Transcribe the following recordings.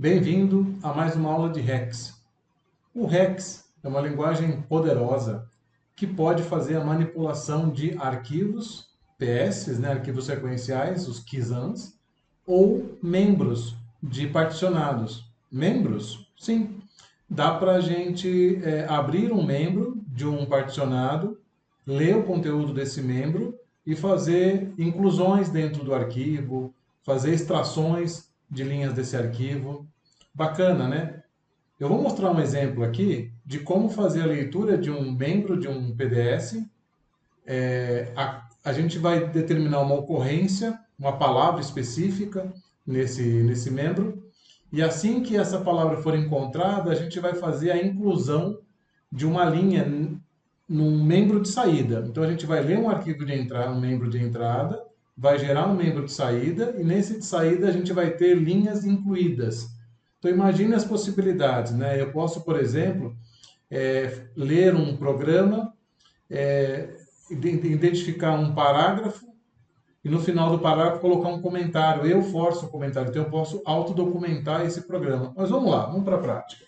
Bem-vindo a mais uma aula de Rex. O Rex é uma linguagem poderosa que pode fazer a manipulação de arquivos PS, né, arquivos sequenciais, os KEYSANs, ou membros de particionados. Membros? Sim. Dá para a gente abrir um membro de um particionado, ler o conteúdo desse membro e fazer inclusões dentro do arquivo, fazer extrações de linhas desse arquivo. Bacana, né? Eu vou mostrar um exemplo aqui de como fazer a leitura de um membro de um PDS. A gente vai determinar uma ocorrência, uma palavra específica nesse membro, e assim que essa palavra for encontrada, a gente vai fazer a inclusão de uma linha num membro de saída. Então a gente vai ler um arquivo de entrada, um membro de entrada, vai gerar um membro de saída, e nesse de saída a gente vai ter linhas incluídas. Então imagine as possibilidades, né? Eu posso, por exemplo, ler um programa, identificar um parágrafo e no final do parágrafo colocar um comentário. Eu forço o comentário, então eu posso autodocumentar esse programa. Mas vamos lá, vamos para a prática.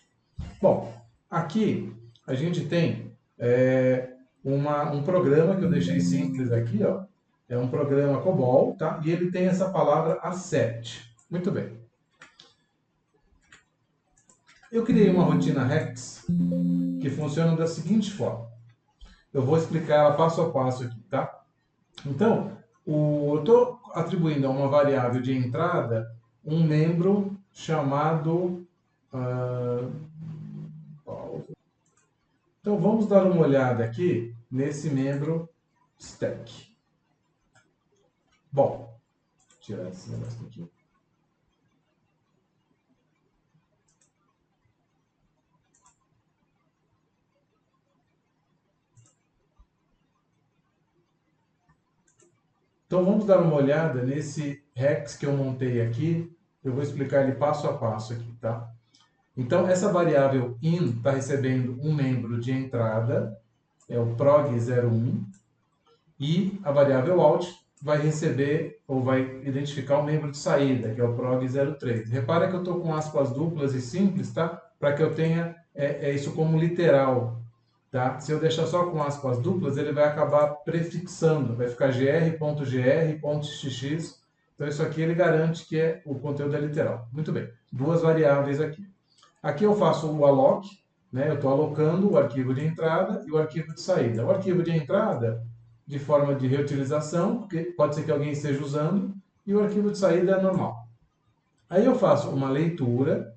Bom, aqui a gente tem um programa que eu deixei simples aqui, ó. É um programa COBOL, tá? E ele tem essa palavra accept. Muito bem. Eu criei uma rotina Rex que funciona da seguinte forma. Eu vou explicar ela passo a passo aqui, tá? Então, eu estou atribuindo a uma variável de entrada um membro chamado... Então, vamos dar uma olhada aqui nesse membro stack. Bom, vou tirar esse negócio aqui. Então vamos dar uma olhada nesse Rex que eu montei aqui. Eu vou explicar ele passo a passo aqui, tá? Então essa variável in está recebendo um membro de entrada, é o prog01, e a variável out vai receber ou vai identificar o membro de saída, que é o prog03. Repara que eu estou com aspas duplas e simples, tá? Para que eu tenha isso como literal. Tá? Se eu deixar só com aspas duplas, ele vai acabar prefixando, vai ficar gr.gr.xx. Então isso aqui ele garante que o conteúdo é literal. Muito bem, duas variáveis aqui. Aqui eu faço o alloc, né? Eu estou alocando o arquivo de entrada e o arquivo de saída. O arquivo de entrada, de forma de reutilização, porque pode ser que alguém esteja usando, e o arquivo de saída é normal. Aí eu faço uma leitura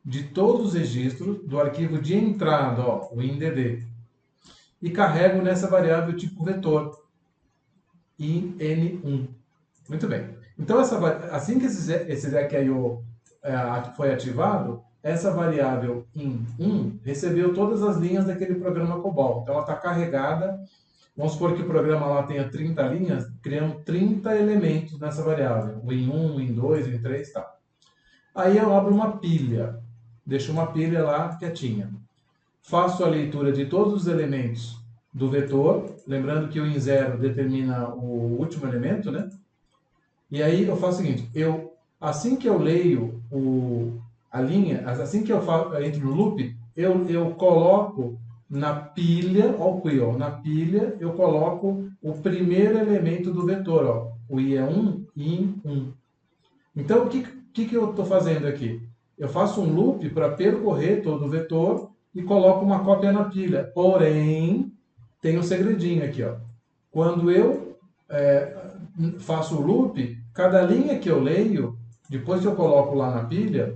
de todos os registros do arquivo de entrada, ó, o INDD, e carrego nessa variável tipo vetor, in1. Muito bem. Então, assim que esse ZecIO foi ativado, essa variável in1 recebeu todas as linhas daquele programa COBOL. Então, ela está carregada. Vamos supor que o programa lá tenha 30 linhas, criamos 30 elementos nessa variável. O in1, o in2, o in3 e tal. Aí eu abro uma pilha. Deixo uma pilha lá quietinha. Faço a leitura de todos os elementos do vetor, lembrando que o in0 determina o último elemento, né? E aí eu faço o seguinte, assim que eu leio a linha, assim que eu entro no loop, eu coloco na pilha, ó, na pilha eu coloco o primeiro elemento do vetor, ó, o i é 1, in1. Então, o que eu estou fazendo aqui? Eu faço um loop para percorrer todo o vetor e coloco uma cópia na pilha. Porém, tem um segredinho aqui, ó. Quando eu faço o loop, cada linha que eu leio, depois que eu coloco lá na pilha,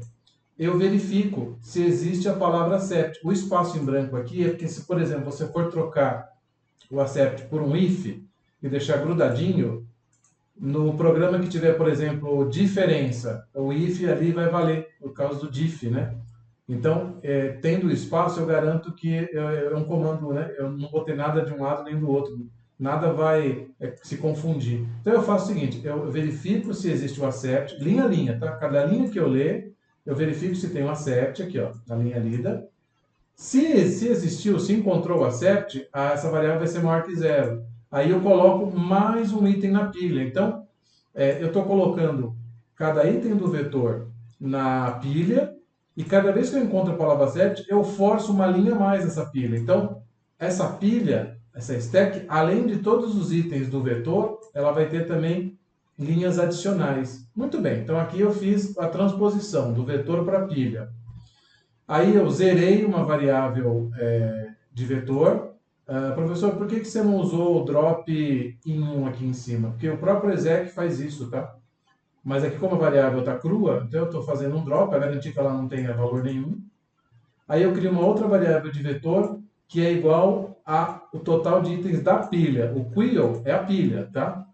eu verifico se existe a palavra accept. O espaço em branco aqui é porque se, por exemplo, você for trocar o accept por um if e deixar grudadinho, no programa que tiver, por exemplo, diferença, o if ali vai valer, por causa do diff, né? Então, tendo espaço, eu garanto que é um comando, né? Eu não botei nada de um lado nem do outro. Nada vai se confundir. Então, eu faço o seguinte, eu verifico se existe o accept, linha a linha, tá? Cada linha que eu ler, eu verifico se tem um accept aqui, ó, na linha lida. Se existiu, se encontrou o accept, essa variável vai ser maior que zero. Aí eu coloco mais um item na pilha. Então, eu estou colocando cada item do vetor na pilha E cada vez que eu encontro a palavra set, eu forço uma linha a mais nessa pilha. Então, essa pilha, essa stack, além de todos os itens do vetor, ela vai ter também linhas adicionais. Muito bem, então aqui eu fiz a transposição do vetor para a pilha. Aí eu zerei uma variável de vetor. Professor, por que você não usou o drop em 1 aqui em cima? Porque o próprio exec faz isso, tá? Mas aqui como a variável está crua, então eu estou fazendo um drop para garantir que ela não tenha valor nenhum. Aí eu crio uma outra variável de vetor que é igual ao total de itens da pilha. O queal é a pilha, tá?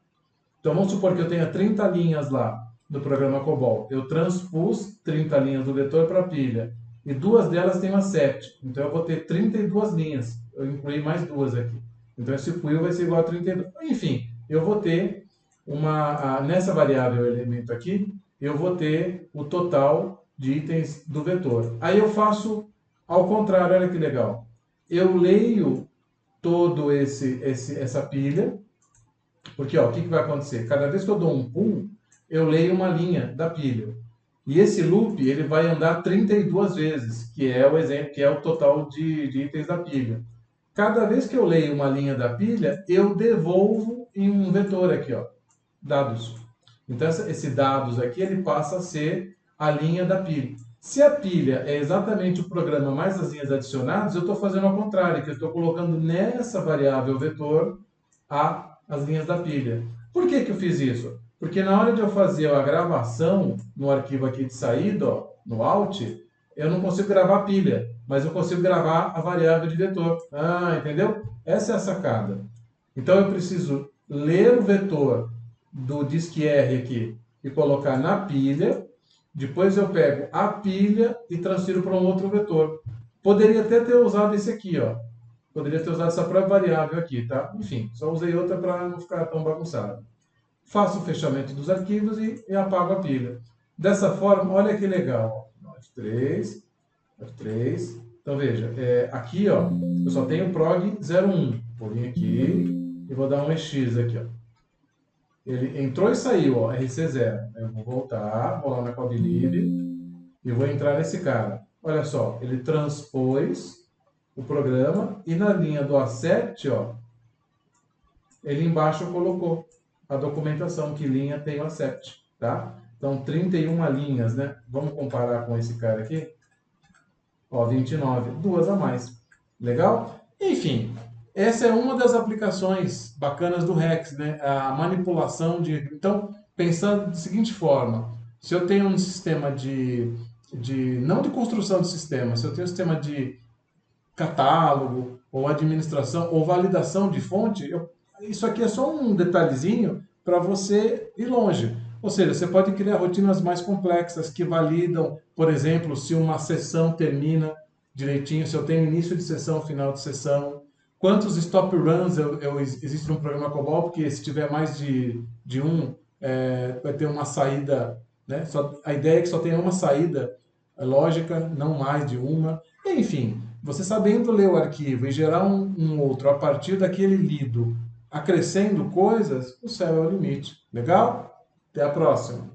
Então vamos supor que eu tenha 30 linhas lá no programa COBOL. Eu transpus 30 linhas do vetor para a pilha. E duas delas têm uma set. Então eu vou ter 32 linhas. Eu incluí mais duas aqui. Então esse queal vai ser igual a 32. Enfim, eu vou ter nessa variável elemento aqui, eu vou ter o total de itens do vetor. Aí eu faço ao contrário, olha que legal. Eu leio todo essa pilha, porque ó, o que vai acontecer? Cada vez que eu dou um pull, eu leio uma linha da pilha. E esse loop ele vai andar 32 vezes, que é o exemplo, que é o total de itens da pilha. Cada vez que eu leio uma linha da pilha, eu devolvo em um vetor aqui, ó, dados. Então esse dados aqui ele passa a ser a linha da pilha. Se a pilha é exatamente o programa mais as linhas adicionadas, eu estou fazendo ao contrário, que eu estou colocando nessa variável vetor as linhas da pilha. Por que eu fiz isso? Porque na hora de eu fazer a gravação no arquivo aqui de saída, ó, no Alt, eu não consigo gravar a pilha, mas eu consigo gravar a variável de vetor. Ah, entendeu? Essa é a sacada. Então eu preciso ler o vetor do disk-R aqui e colocar na pilha. Depois eu pego a pilha e transfiro para um outro vetor. Poderia até ter usado esse aqui, ó. Poderia ter usado essa própria variável aqui, tá? Enfim, só usei outra para não ficar tão bagunçado. Faço o fechamento dos arquivos e apago a pilha. Dessa forma, olha que legal. F3, F3. Então veja, aqui ó, eu só tenho prog 01. Vou vir aqui e vou dar um EX aqui, ó. Ele entrou e saiu, ó, RC0. Eu vou voltar, vou lá na coblib e vou entrar nesse cara. Olha só, ele transpôs o programa e na linha do A7, ó, ele embaixo colocou a documentação, que linha tem o A7, tá? Então, 31 linhas, né? Vamos comparar com esse cara aqui. Ó, 29, duas a mais. Legal? Enfim, essa é uma das aplicações bacanas do Rex, né? A manipulação de... Então, pensando da seguinte forma, se eu tenho um sistema não de construção de sistema, se eu tenho um sistema de catálogo, ou administração, ou validação de fonte, isso aqui é só um detalhezinho para você ir longe. Ou seja, você pode criar rotinas mais complexas que validam, por exemplo, se uma sessão termina direitinho, se eu tenho início de sessão, final de sessão, quantos stop runs existe no programa COBOL, porque se tiver mais de um, vai ter uma saída, né? A ideia é que só tenha uma saída lógica, não mais de uma. Enfim, você sabendo ler o arquivo e gerar um outro a partir daquele lido, acrescendo coisas, o céu é o limite. Legal? Até a próxima!